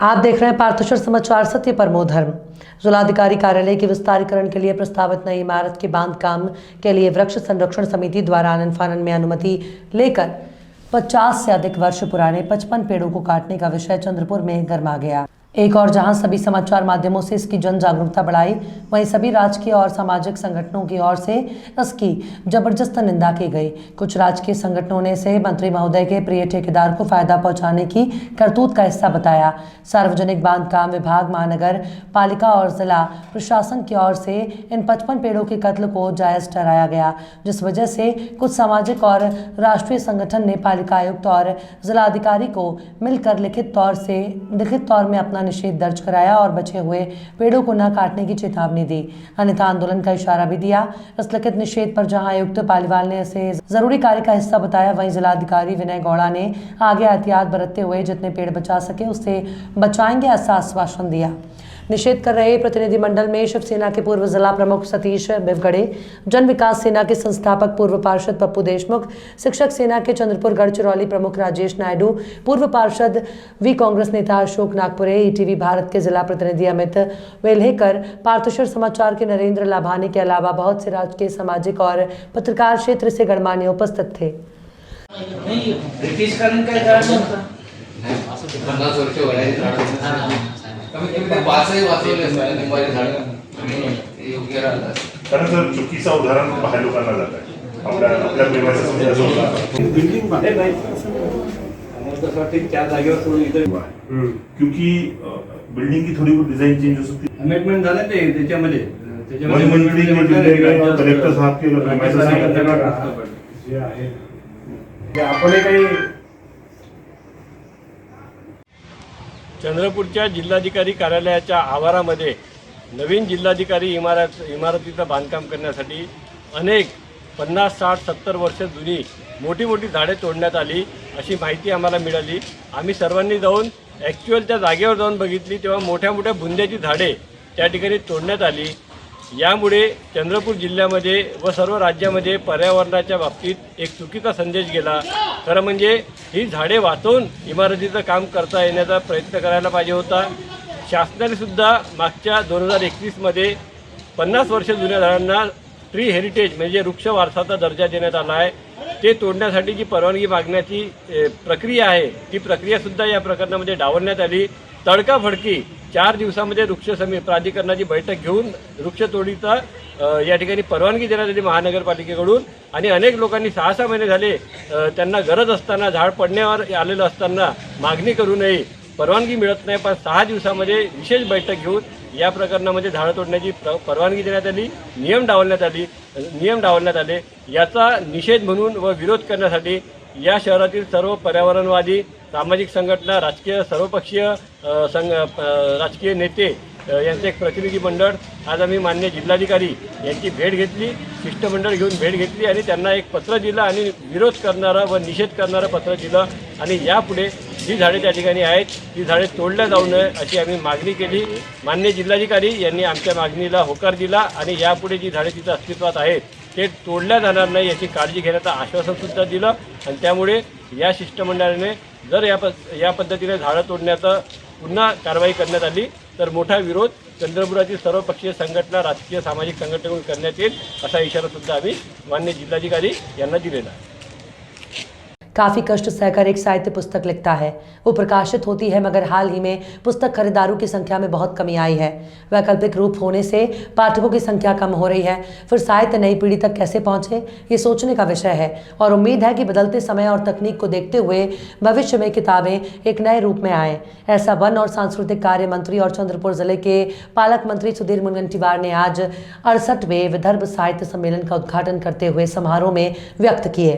आप देख रहे हैं पार्थेश्वर समाचार। सत्य परमो धर्म। जिलाधिकारी कार्यालय के विस्तारीकरण के लिए प्रस्तावित नई इमारत के बांधकाम के लिए वृक्ष संरक्षण समिति द्वारा आनन फानन में अनुमति लेकर 50 से अधिक वर्ष पुराने 55 पेड़ों को काटने का विषय चंद्रपुर में गर्मा गया। एक और जहां सभी समाचार माध्यमों से इसकी जन जागरूकता बढ़ाई, वहीं सभी राजकीय और सामाजिक संगठनों की ओर से इसकी जबरदस्त निंदा की गई। कुछ राजकीय संगठनों ने इसे मंत्री महोदय के प्रिय ठेकेदार को फायदा पहुंचाने की करतूत का हिस्सा बताया। सार्वजनिक बांधकाम विभाग, महानगर पालिका और जिला प्रशासन की ओर से इन 55 पेड़ों के कत्ल को जायज ठहराया गया, जिस वजह से कुछ सामाजिक और राष्ट्रीय संगठन ने पालिका आयुक्त और जिलाधिकारी को मिलकर लिखित तौर में अपना निषेध दर्ज कराया और बचे हुए पेड़ों को न काटने की चेतावनी दी, अन्यथा आंदोलन का इशारा भी दिया। इस लिखित निषेध पर जहां आयुक्त पालीवाल ने इसे जरूरी कार्य का हिस्सा बताया, वहीं जिलाधिकारी विनय गौड़ा ने आगे एहतियात बरतते हुए जितने पेड़ बचा सके उससे बचाएंगे ऐसा आश्वासन दिया। निषेध कर रहे प्रतिनिधिमंडल में शिवसेना के पूर्व जिला प्रमुख सतीश बिवगड़े, जन विकास सेना के संस्थापक पूर्व पार्षद पप्पू देशमुख, शिक्षक सेना के चंद्रपुर गढ़चिरौली प्रमुख राजेश नायडू, पूर्व पार्षद वी कांग्रेस नेता अशोक नागपुरे, ईटीवी भारत के जिला प्रतिनिधि अमित वेल्हेकर, पार्थेश्वर समाचार के नरेंद्र लाभानी के अलावा बहुत से राजकीय, सामाजिक और पत्रकार क्षेत्र से गणमान्य उपस्थित थे। कारण सर चुकीचा उदाहरण बाहेर लोकांना जात आहे। आपल्या प्रेमाचा समजा होता बिल्डिंग त्या जागेवर सोडून इथं क्योंकि बिल्डिंग की थोड़ी बहुत डिजाइन चेंज हो सकती है। अमेंडमेंट झालं ते त्याच्यामध्ये कलेक्टर साहब के आपण काही चंद्रपूरच्या जिल्हाधिकारी कार्यालयाच्या आवारामध्ये नवीन जिल्हाधिकारी इमारतीचं बांधकाम करण्यासाठी अनेक 50, 60, 70 वर्ष जुनी मोठी झाडे तोडण्यात आली अशी माहिती आम्हाला मिळाली। आम्ही सर्वांनी जाऊन ॲक्च्युअल त्या जागेवर जाऊन बघितली तेव्हा मोठ्या बुंद्याची झाडे त्या ठिकाणी तोडण्यात आली। यामुळे चंद्रपूर जिल्ह्यामध्ये व सर्व राज्यामध्ये पर्यावरणाच्या बाबतीत एक चुकीचा संदेश गेला। खरं म्हणजे ही झाडे वाचवून इमारतीचं काम करता येण्याचा प्रयत्न करायला पाहिजे होता। शासनाने सुद्धा मागच्या 2021 मध्ये 50 वर्ष जुन्या झाडांना ट्री हेरिटेज म्हणजे वृक्ष वारसाचा दर्जा देण्यात आला आहे। ते तोडण्यासाठी जी परवानगी मागण्याची प्रक्रिया आहे ती प्रक्रिया सुद्धा या प्रकरणामध्ये डावलण्यात आली। तडकाफडकी 4 दिवसामध्ये वृक्ष प्राधिकरणाची बैठक घेऊन वृक्षतोडीचा या ठिकाणी परवानगी देण्यात आली महानगरपालिकेकडून। आणि अनेक लोकांनी 6-6 महिने झाले त्यांना गरज असताना, झाड पडण्यावर आलेलं असताना मागणी करू नये, परवानगी मिळत नाही, पण 6 दिवसामध्ये विशेष बैठक घेऊन या प्रकरणामध्ये झाडं तोडण्याची परवानगी देण्यात आली, नियम डावलण्यात आले। याचा निषेध म्हणून व विरोध करण्यासाठी या शहरातील सर्व पर्यावरणवादी, सामाजिक संघटना, राजकीय सर्वपक्षीय राजकीय नेते यांचे एक प्रतिनिधी मंडळ आज आम्ही माननीय जिल्हाधिकारी यांची भेट घेतली, शिष्टमंडळ घेऊन भेट घेतली आणि त्यांना एक पत्र दिलं आणि विरोध करणारं व निषेध करणारं पत्र दिलं। आणि यापुढे जी झाडे त्या ठिकाणी आहेत ती झाडे तोडल्या जाऊ नये अशी आम्ही मागणी केली। माननीय जिल्हाधिकारी यांनी आमच्या मागणीला होकार दिला आणि यापुढे जी झाडे तिथं अस्तित्वात आहेत ते तोडल्या जाणार नाही याची काळजी घेण्याचं आश्वासनसुद्धा दिलं। आणि त्यामुळे या शिष्टमंडळाने जर या पद्धतीने झाडं तोडण्याचं पुन्हा कारवाई करण्यात आली तर मोठा विरोध चंद्रपुरातील सर्वपक्षीय संघटना, राजकीय, सामाजिक संघटनेकडून करण्यात येईल असा इशारा सुद्धा आम्ही माननीय जिल्हाधिकारी यांना दिलेला आहे। काफी कष्ट सहकर एक साहित्य पुस्तक लिखता है, वो प्रकाशित होती है, मगर हाल ही में पुस्तक खरीदारों की संख्या में बहुत कमी आई है। वैकल्पिक रूप होने से पाठकों की संख्या कम हो रही है। फिर साहित्य नई पीढ़ी तक कैसे पहुंचे, ये सोचने का विषय है और उम्मीद है कि बदलते समय और तकनीक को देखते हुए भविष्य में किताबें एक नए रूप में आए। ऐसा वन और सांस्कृतिक कार्य मंत्री और चंद्रपुर जिले के पालक मंत्री सुधीर मुनगंटीवार ने आज 68वें विदर्भ साहित्य सम्मेलन का उद्घाटन करते हुए समारोह में व्यक्त किए।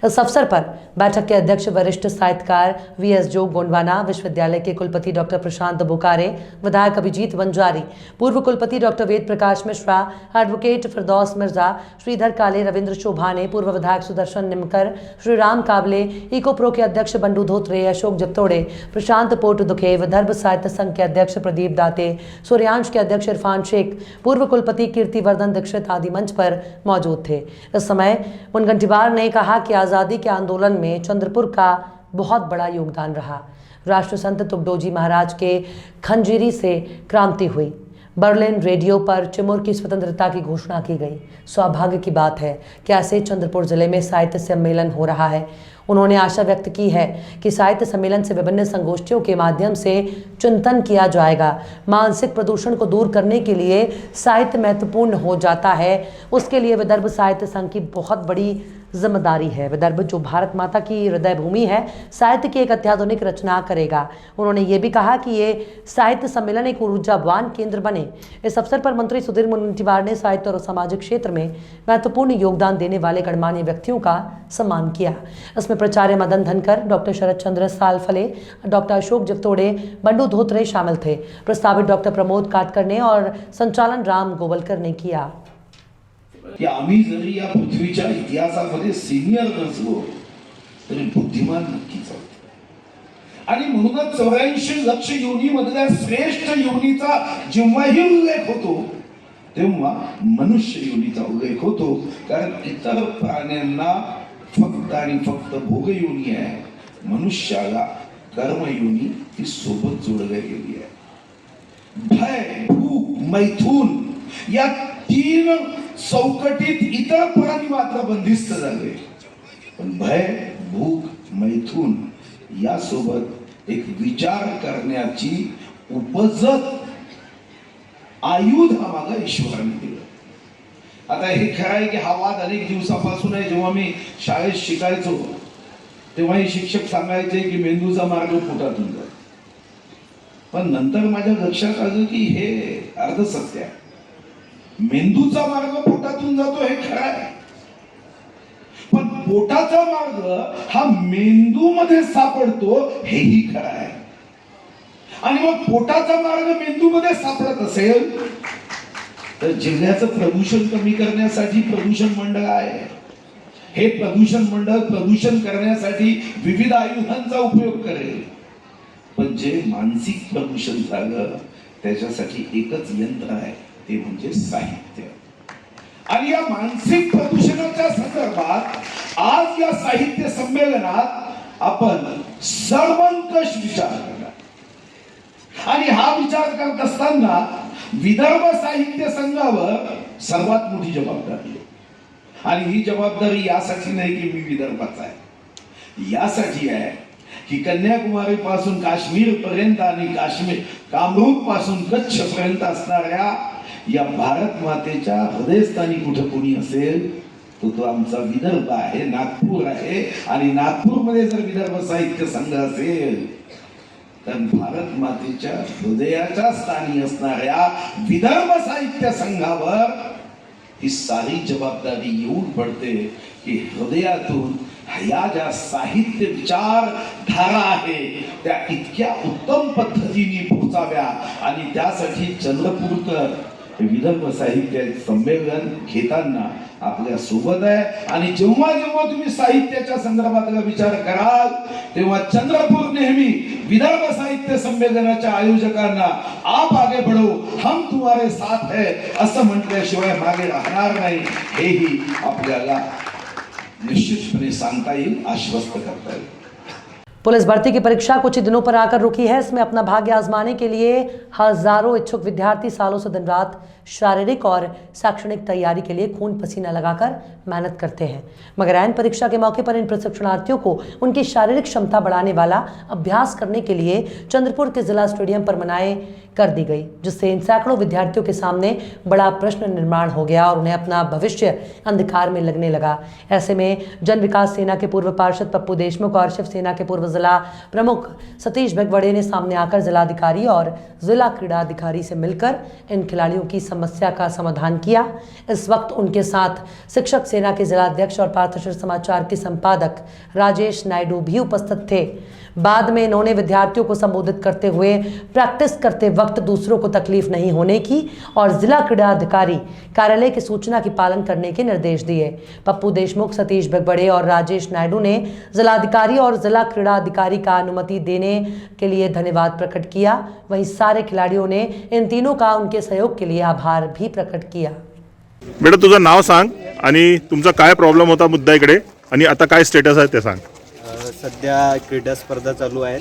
इस अवसर पर बैठक के अध्यक्ष वरिष्ठ साहित्यकार वीएस जोग गोंडवाना, विश्वविद्यालय के कुलपति डॉक्टर प्रशांत बोकारे, विधायक अभिजीत वंजारी, पूर्व कुलपति डॉक्टर वेद प्रकाश मिश्रा, एडवोकेट फिरदौस मिर्जा, श्रीधर काले, रविंद्र शोभाने, पूर्व विधायक सुदर्शन निमकर, श्रीराम काबले, इकोप्रो के अध्यक्ष बंडू धोत्रे, अशोक जगतोड़े, प्रशांत पोट दुखे, विदर्भ साहित्य संघ के अध्यक्ष प्रदीप दाते, सूर्यांश के अध्यक्ष इरफान शेख, पूर्व कुलपति कीर्तिवर्धन दीक्षित आदि मंच पर मौजूद थे। इस समय मुनगंटीवार ने कहा कि आज़ादी के आंदोलन में चंद्रपुर का बहुत बड़ा योगदान रहा। राष्ट्रसंत तुकडोजी महाराज के खंजीरी से क्रांति हुई। बर्लिन रेडियो पर चिमुर की स्वतंत्रता की घोषणा की गई। सौभाग्य की बात है कि ऐसे चंद्रपुर जिले में साहित्य सम्मेलन हो रहा है। उन्होंने आशा व्यक्त की है कि साहित्य सम्मेलन से विभिन्न संगोष्ठियों के माध्यम से चिंतन किया जाएगा। मानसिक प्रदूषण को दूर करने के लिए साहित्य महत्वपूर्ण हो जाता है। उसके लिए विदर्भ साहित्य संघ की बहुत बड़ी जिम्मेदारी है। विदर्भ जो भारत माता की हृदय भूमि है, साहित्य की एक अत्याधुनिक रचना करेगा। उन्होंने ये भी कहा कि ये साहित्य सम्मेलन एक ऊर्जावान केंद्र बने। इस अवसर पर मंत्री सुधीर मुनगंटीवार ने साहित्य और सामाजिक क्षेत्र में महत्वपूर्ण योगदान देने वाले गणमान्य व्यक्तियों का सम्मान किया। इसमें प्राचार्य मदन धनकर, डॉक्टर शरद चंद्र सालफले, डॉक्टर अशोक जिफ्तोड़े, बंडू धोत्रे शामिल थे। प्रस्तावित डॉक्टर प्रमोद काटकर ने और संचालन राम गोवलकर ने किया। की आम्ही जरी या पृथ्वीच्या इतिहासामध्ये सिनियर नसलो तरी बुद्धिमान नक्कीच आहोत। आणि म्हणूनच 84 लक्ष योनीमधल्या श्रेष्ठ योनीचा जेव्हाही उल्लेख होतो तेव्हा मनुष्य योनीचा उल्लेख होतो, कारण इतर प्राण्यांना फक्त आणि फक्त भोग योनी आहे, मनुष्याला कर्म योनी ती सोबत जोडली गेली आहे। भय, भूक, मैथून या 3 चौकटीत इतर प्राणी मात्र बंदिस्त झाले, पण भय, भूक, मैथून यासोबत एक विचार करण्याची उपजत आयुध आम्हाला ईश्वराने दिलं। आता हे खरं आहे की हा वाद अनेक दिवसापासून आहे। जेव्हा मी शाळेत शिकायचो तेव्हाही शिक्षक सांगायचे की मेंदूचा मार्ग पोटातून जातो, पण नंतर माझ्या लक्षात आलं की हे अर्धसत्य आहे। मेंदूचा मार्ग पोटातून जातो हे खरं आहे, पण पोटाचा मार्ग हा मेंदू मध्ये सापडतो हेही खरं आहे। आणि मग पोटाचा मार्ग मेंदू मध्ये सापडत असेल तर जिल्ह्याचं प्रदूषण कमी करण्यासाठी प्रदूषण मंडळ आहे। हे प्रदूषण मंडळ प्रदूषण करण्यासाठी विविध आयुधांचा उपयोग करेल, पण जे मानसिक प्रदूषण झालं त्याच्यासाठी एकच यंत्र आहे, ते म्हणजे साहित्य। आणि या मानसिक प्रदूषणाच्या संदर्भात आज या साहित्य संमेलनात आपण सर्वंकष विचार करणार। आणि हा विचार करत असताना विदर्भ साहित्य संघावर सर्वात मोठी जबाबदारी आहे। आणि ही जबाबदारी यासाठी नाही की मी विदर्भाचा आहे, यासाठी आहे की कन्याकुमारी पासून काश्मीर पर्यंत आणि कामरूप पासून कच्छ पर्यंत असणाऱ्या या भारत मातेच्या हृदयस्थानी कुठे कोणी असेल तो आमचा विदर्भ आहे, नागपूर आहे। आणि नागपूरमध्ये जर विदर्भ साहित्य संघ असेल तर भारत मातेच्या हृदयाच्या स्थानी असणाऱ्या विदर्भ साहित्य संघावर ही सारी जबाबदारी येऊन पडते की हृदयातून या ज्या साहित्य विचार धारा आहे त्या इतक्या उत्तम पद्धतीने पोहोचाव्या। आणि त्यासाठी चंद्रपूरकर विदर्भ साहित्य संमेलन घेताना आपल्या सोबत आहे। आणि जेव्हा जेव्हा तुम्ही साहित्याच्या संदर्भातला विचार कराल तेव्हा चंद्रपूर नेहमी विदर्भ साहित्य संमेलनाच्या आयोजकांना आप आगे बढ़ो, हम तुम्हारे साथ है असं म्हटल्याशिवाय मागे राहणार नाही, हेही आपल्याला निश्चितपणे सांगता येईल, आश्वस्त करता येईल। पुलिस भर्ती की परीक्षा कुछ ही दिनों पर आकर रुकी है। इसमें अपना भाग्य आजमाने के लिए हजारों इच्छुक विद्यार्थी सालों से दिन रात शारीरिक और शैक्षणिक तैयारी के लिए खून पसीना लगाकर मेहनत करते हैं, मगर ऐन परीक्षा के मौके पर इन प्रशिक्षणार्थियों को उनकी शारीरिक क्षमता बढ़ाने वाला अभ्यास करने के लिए चंद्रपुर के जिला स्टेडियम पर मनाई कर दी गई, जिससे इन सैकड़ों विद्यार्थियों के सामने बड़ा प्रश्न निर्माण हो गया और उन्हें अपना भविष्य अंधकार में लगने लगा। ऐसे में जन विकास सेना के पूर्व पार्षद पप्पू देशमुख और शिवसेना के पूर्व जिला प्रमुख सतीश भगवड़े ने सामने आकर जिलाधिकारी और जिला क्रीड़ा अधिकारी से मिलकर इन खिलाड़ियों की समस्या का समाधान किया। इस वक्त उनके साथ शिक्षक सेना के जिलाध्यक्ष और पार्थशर समाचार के संपादक राजेश नायडू भी उपस्थित थे। बाद में इन्होंने विद्यार्थियों को संबोधित करते हुए प्रैक्टिस करते वक्त दूसरों को तकलीफ नहीं होने की और जिला क्रीड़ा अधिकारी कार्यालय की सूचना की पालन करने के निर्देश दिए। पप्पू देशमुख, सतीश भगवड़े और राजेश नायडू ने जिलाधिकारी और जिला क्रीड़ा अधिकारी का अनुमति देने के लिए धन्यवाद प्रकट किया। वहीं सारे खिलाड़ियों ने इन तीनों का उनके सहयोग के लिए आभार भी प्रकट किया। बेटा तुझं नाव सांग आणि तुमचा काय प्रॉब्लेम होता मुद्दा इकडे आणि आता काय स्टेटस आहे ते सांग। सध्या क्रीडा स्पर्धा चालू आहेत.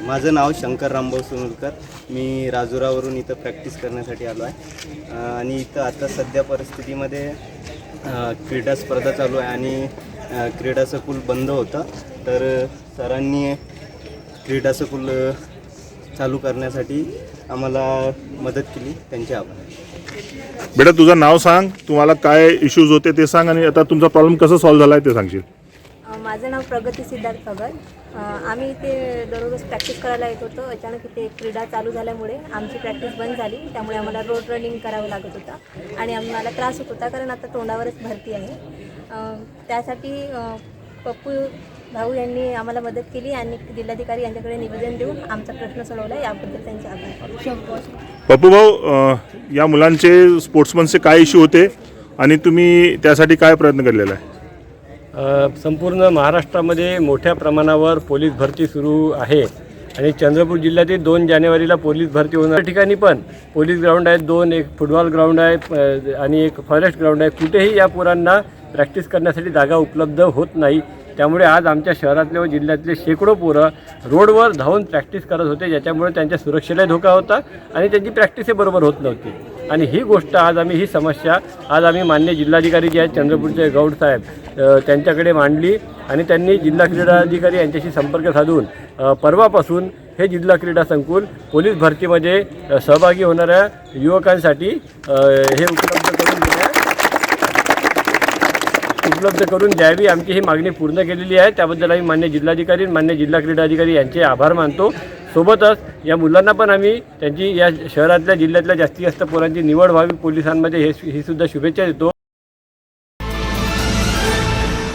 माझं नाव शंकर रामभाऊ सुनुलकर. मी राजुरावरून इथं प्रॅक्टिस करण्यासाठी आलो आहे आणि इथं आता सध्या परिस्थितीमध्ये क्रीडा स्पर्धा चालू आहे आणि क्रीडा संकुल बंद होतं, तर सरांनी क्रीडा संकुल चालू करण्यासाठी आम्हाला मदत केली, त्यांचे आभार. बेटा तुझं नाव सांग, तुम्हाला काय इश्यूज होते ते सांग आणि आता तुमचा प्रॉब्लेम कसा सॉल्व्ह झाला आहे ते सांगशील. माझं नाव प्रगती सिद्धार्थ पगड. आम्ही इथे दररोज प्रॅक्टिस करायला येत होतो. अचानक इथे क्रीडा चालू झाल्यामुळे आमची प्रॅक्टिस बंद झाली. त्यामुळे आम्हाला रोड रनिंग करावं लागत होता आणि आम्हाला त्रास होत होता, कारण आता तोंडावरच भरती आहे. त्यासाठी पप्पू भाऊ यांनी आम्हाला मदत केली आणि जिल्हाधिकारी यांच्याकडे निवेदन देऊन आमचा प्रश्न सोडवला. याबद्दल त्यांचे आभार. पप्पू भाऊ, या मुलांचे स्पोर्ट्समनचे काय इश्यू होते आणि तुम्ही त्यासाठी काय प्रयत्न केलेला आहे? संपूर्ण महाराष्ट्रामध्ये मोठ्या प्रमाणावर पोलीस भरती सुरू आहे आणि चंद्रपूर जिल्ह्यातील 2 जानेवारीला पोलीस भरती होणार. त्या ठिकाणी पण पोलीस ग्राउंड आहेत 2, एक फुटबॉल ग्राउंड आहे आणि एक फॉरेस्ट ग्राउंड आहे. कुठेही या पोरांना प्रॅक्टिस करण्यासाठी जागा उपलब्ध होत नाही. त्यामुळे आज आमच्या शहरातले व जिल्ह्यातले शेकडो पोरं रोडवर धावून प्रॅक्टिस करत होते, ज्याच्यामुळे त्यांच्या सुरक्षेलाही धोका होता आणि त्यांची प्रॅक्टिसही बरोबर होत नव्हती. आणि ही गोष्ट आज आम्ही ही समस्या आम्ही मान्य जिल्हाधिकारी जे आहेत चंद्रपूरचे गौड साहेब त्यांच्याकडे मांडली आणि त्यांनी जिल्हा क्रीडा अधिकारी यांच्याशी संपर्क साधून परवापासून हे जिल्हा क्रीडा संकुल पोलीस भरतीमध्ये सहभागी होणाऱ्या युवकांसाठी हे उपलब्ध करून द्यावी, आमची ही मागणी पूर्ण केलेली आहे. त्याबद्दल आम्ही मान्य जिल्हाधिकारी मान्य जिल्हा क्रीडा अधिकारी यांचे आभार मानतो. सोबतच या मुलांना पण आम्ही त्यांची या शहरातल्या जिल्ह्यातल्या जास्तीत जास्त पोरांची निवड व्हावी पोलिसांमध्ये ही सुद्धा शुभेच्छा देतो.